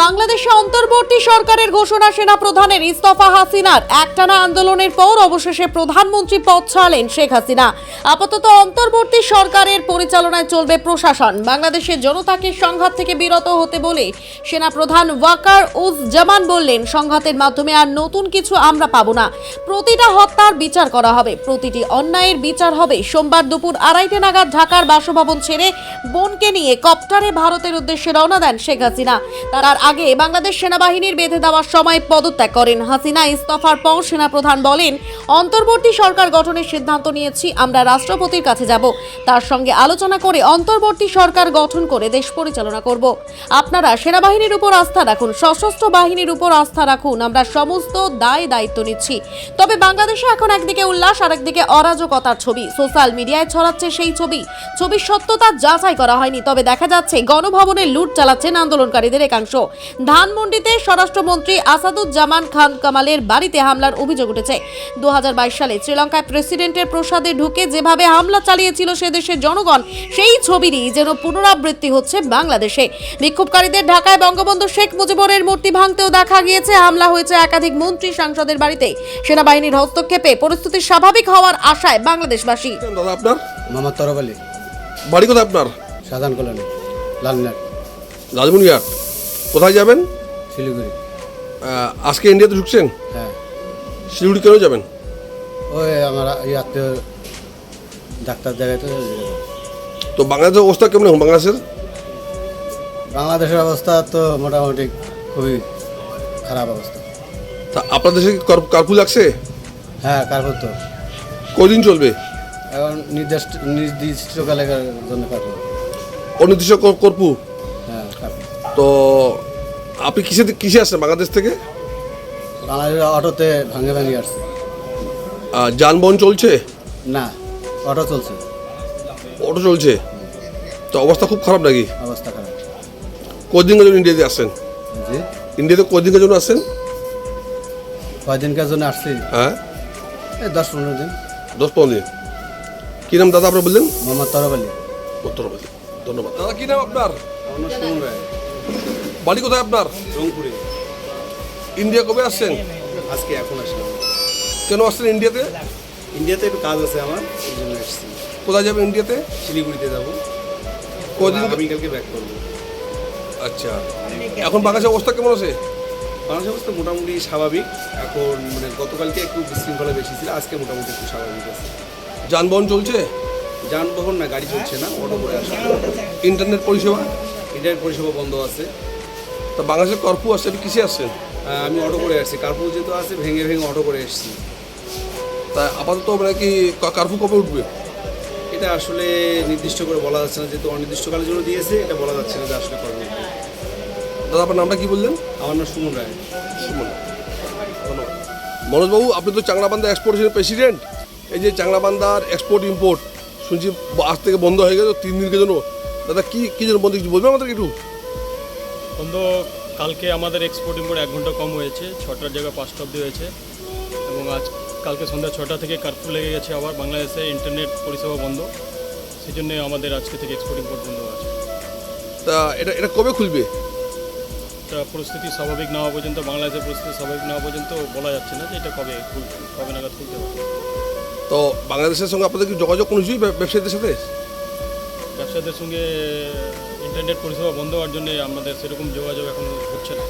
বাংলাদেশে অন্তর্বর্তী সরকারের ঘোষণা, সেনা প্রধানের ইস্তফা, হাসিনার একটানা আন্দোলনের পর অবশেষে প্রধানমন্ত্রী পদ ছাড়লেন শেখ হাসিনা। আপাতত অন্তর্বর্তী সরকারের পরিচালনায় চলবে প্রশাসন। বাংলাদেশের জনতাকে সংঘাত থেকে বিরত হতে বলে সেনা প্রধান ওয়াকার উজ জামান বললেন, সংঘাতের মাধ্যমে আর নতুন কিছু আমরা পাবো না। প্রতিটা হত্যার বিচার করা হবে, প্রতিটি অন্যায়ের বিচার হবে। সোমবার দুপুর 2:30 নাগাদ ঢাকার বাসভবন ছেড়ে বোনকে নিয়ে কপ্টারে ভারতের উদ্দেশ্যে রওনা দেন শেখ হাসিনা। তার আগে বাংলাদেশ সেনাবাহিনীর বেঁধে দেওয়ার সময় পদত্যাগ করেন হাসিনা। ইস্তফার পর সেনাপ্রধান বলেন, অন্তর্বর্তী সরকার গঠনের সিদ্ধান্ত নিয়েছি, আমরা রাষ্ট্রপতির কাছে যাব, তার সঙ্গে আলোচনা করে অন্তর্বর্তী সরকার গঠন করে দেশ পরিচালনা করব। আপনারা সেনাবাহিনীর উপর আস্থা রাখুন, সশস্ত্র বাহিনীর উপর আস্থা রাখুন, আমরা সমস্ত দায়িত্ব নিচ্ছি। তবে বাংলাদেশে এখন একদিকে উল্লাস, আরেকদিকে অরাজকতার ছবি সোশ্যাল মিডিয়ায় ছড়াচ্ছে। সেই ছবির সত্যতা যাচাই করা হয়নি, তবে দেখা যাচ্ছে গণভবনে লুট চালাচ্ছেন আন্দোলনকারীদের একাংশ। ধানমন্ডিতে স্বরাষ্ট্রমন্ত্রী আসাদুজ্জামান খান কামালের বাড়িতে হামলার অভিযোগ উঠেছে। 2022 সালে শ্রীলঙ্কায় প্রেসিডেন্টের প্রসাদে ঢুকে যেভাবে হামলা চালিয়েছিল সে দেশের জনগণ, সেই ছবিরই যেন পুনরাবৃত্তি হচ্ছে বাংলাদেশে। বিক্ষোভকারীদের ঢাকায় বঙ্গবন্ধু শেখ মুজিবুরের মূর্তি ভাঙতেও দেখা গিয়েছে। হামলা হয়েছে একাধিক মন্ত্রী, সাংসদের বাড়িতে। সেনাবাহিনীর হস্তক্ষেপে পরিস্থিতি স্বাভাবিক হওয়ার আশায় বাংলাদেশবাসী। দাদা, আপনার মোহাম্মদ তরফ আলী, বাড়ি কোথায়? আপনার শাহজাহান কলোনি, লালনাট, লালমনিরহাট। কোথায় যাবেন? শিলিগুড়ি। আজকে ইন্ডিয়াতে ঢুকছেন? হ্যাঁ, শিলিগুড়ি কেন যাবেন? ওই আমার এই আত্মীয় ডাক্তার জায়গায় তো তো বাংলাদেশের অবস্থা কেমন এখন? বাংলাদেশের অবস্থা তো মোটামুটি খুবই খারাপ অবস্থা। তা আপনার দেশে কি কারফিউ লাগছে? হ্যাঁ, কারফিউ তো কদিন চলবে? এখন নির্দিষ্টকালের জন্য কারফিউ। অনির্দিষ্ট কারফিউ? হ্যাঁ, কারফিউ। তো আপনি কিসে আসছেন বাংলাদেশ থেকে? বাংলাদেশের অটোতে ভাঙে আসছে। যানবাহন চলছে? না, অটো চলছে। অটো চলছে? তো অবস্থা খুব খারাপ নাকি? অবস্থা খারাপ। কদিনের জন্য ইন্ডিয়াতে আসছেন? জি, ইন্ডিয়াতে কদিনের জন্য আসছেন? কয়দিনকার জন্য আসছি? হ্যাঁ, এই 10-15 দিন। 10-15 দিন। কী নাম দাদা আপনার বললেন? মোহাম্মদ তরফ আলী। উত্তরবাদী। ধন্যবাদ দাদা। কী নাম আপনার? আমার সুমন রায়, বাড়ি কোথায় আপনার? রংপুরে। ইন্ডিয়া কবে আসছেন? আজকে এখন আসলাম। কেন আসছেন ইন্ডিয়াতে? ইন্ডিয়াতে একটু কাজ আছে আমার, এই জন্য এসেছি। কোথায় যাবেন ইন্ডিয়াতে? শিলিগুড়িতে যাবো। কদিন? আগামীকালকে ব্যাক করবো। আচ্ছা, এখন বাংলাদেশের অবস্থা কেমন আছে? বাংলাদেশের অবস্থা মোটামুটি স্বাভাবিক। এখন মানে গতকালকে একটু বিশৃঙ্খলা বেশি ছিল, আজকে মোটামুটি একটু স্বাভাবিক আছে। যানবাহন চলছে? যানবাহন না, গাড়ি চলছে না, অটো করে আসা। ইন্টারনেট পরিষেবা? ইন্টারনেট পরিষেবা বন্ধ আছে। তা বাংলাদেশের কারফিউ আসছে, আপনি কিসে আসছেন? আমি অটো করে আসছি, কার্ফিউ যেহেতু আছে ভেঙে অটো করে এসেছি। তা আপাতত মানে কি কারফিউ কবে উঠবে? এটা আসলে নির্দিষ্ট করে বলা যাচ্ছে না, যেহেতু অনির্দিষ্টকালের জন্য দিয়েছে, এটা বলা যাচ্ছে না যে আসলে কবে উঠবে। দাদা আপনার নামটা কি বললেন? আমার নাম সুমন রায়। সুমন, ধন্যবাদ। মনোজবাবু, আপনি তো চাংলাবান্ধা এক্সপোর্টের প্রেসিডেন্ট। এই যে চাংলাবান্ধার এক্সপোর্ট ইম্পোর্ট শুনছি আজ থেকে বন্ধ হয়ে গেল 3 দিনের জন্য। দাদা কি জন্য বন্ধ, কিছু বলবেন আমাদেরকে একটু? বন্ধ কালকে আমাদের এক্সপোর্ট ইম্পোর্ট 1 ঘন্টা কম হয়েছে, 6টার জায়গায় 5টা অবধি হয়েছে। এবং কালকে সন্ধ্যা 6টা থেকে কারফিউ লেগে গেছে। আবার বাংলাদেশে ইন্টারনেট পরিষেবা বন্ধ, সেই জন্যে আমাদের আজকে থেকে এক্সপোর্ট ইম্পোর্ট বন্ধ আছে। তা এটা কবে খুলবে? এটা পরিস্থিতি স্বাভাবিক না হওয়া পর্যন্ত, বাংলাদেশের পরিস্থিতি স্বাভাবিক না হওয়া পর্যন্ত বলা যাচ্ছে না যে এটা কবে নাগাদ খুলতে হবে। তো বাংলাদেশের সঙ্গে আপনাদের কি যোগাযোগ কোনো কিছুই ব্যবসায়ীদের সাথে? ব্যবসায়ীদের সঙ্গে ইন্টারনেট পরিষেবা বন্ধ হওয়ার জন্য আমাদের সেরকম যোগাযোগ এখন হচ্ছে না।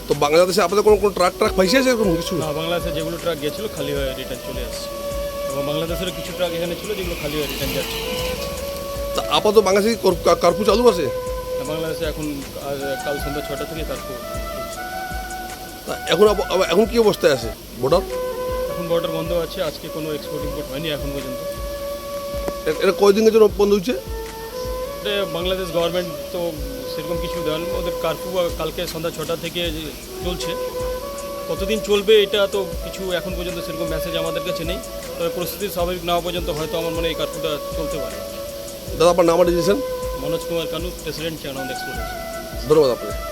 তো বাংলাদেশে আপনাদের কোনো ট্রাক ফাইসে আছে এরকম কিছু? না, বাংলাদেশে যেগুলো ট্রাক গেছিলো খালি হয়ে রিটার্ন চলে আসছে। এবং বাংলাদেশের কিছু ট্রাক এখানে ছিল যেগুলো খালি হয়ে রিটার্ন যাচ্ছে। তা আপাতত বাংলাদেশে কারফিউ চালু আছে? বাংলাদেশে এখন কাল সন্ধ্যা 6টা থেকে তারপর তা এখন কি অবস্থায় আছে বর্ডার? এখন বর্ডার বন্ধ আছে। আজকে কোনো এক্সপোর্ট ইম্পোর্ট হয়নি এখন পর্যন্ত। এটা কয়দিনের জন্য বন্ধ হচ্ছে? এটা বাংলাদেশ গভর্নমেন্ট তো সেরকম কিছু দেন, ওদের কারফিউ কালকে সন্ধ্যা 6টা থেকে চলছে। কতদিন চলবে এটা তো কিছু এখন পর্যন্ত সেরকম মেসেজ আমাদের কাছে নেই। তবে পরিস্থিতি স্বাভাবিক না হওয়া পর্যন্ত হয়তো আমার মনে হয় এই কারফিউটা চলতে পারে। দাদা আপনার নাম দিয়েছেন? Manoj Kumar Kanu, president Changrabandha export. ধন্যবাদ আপনাকে।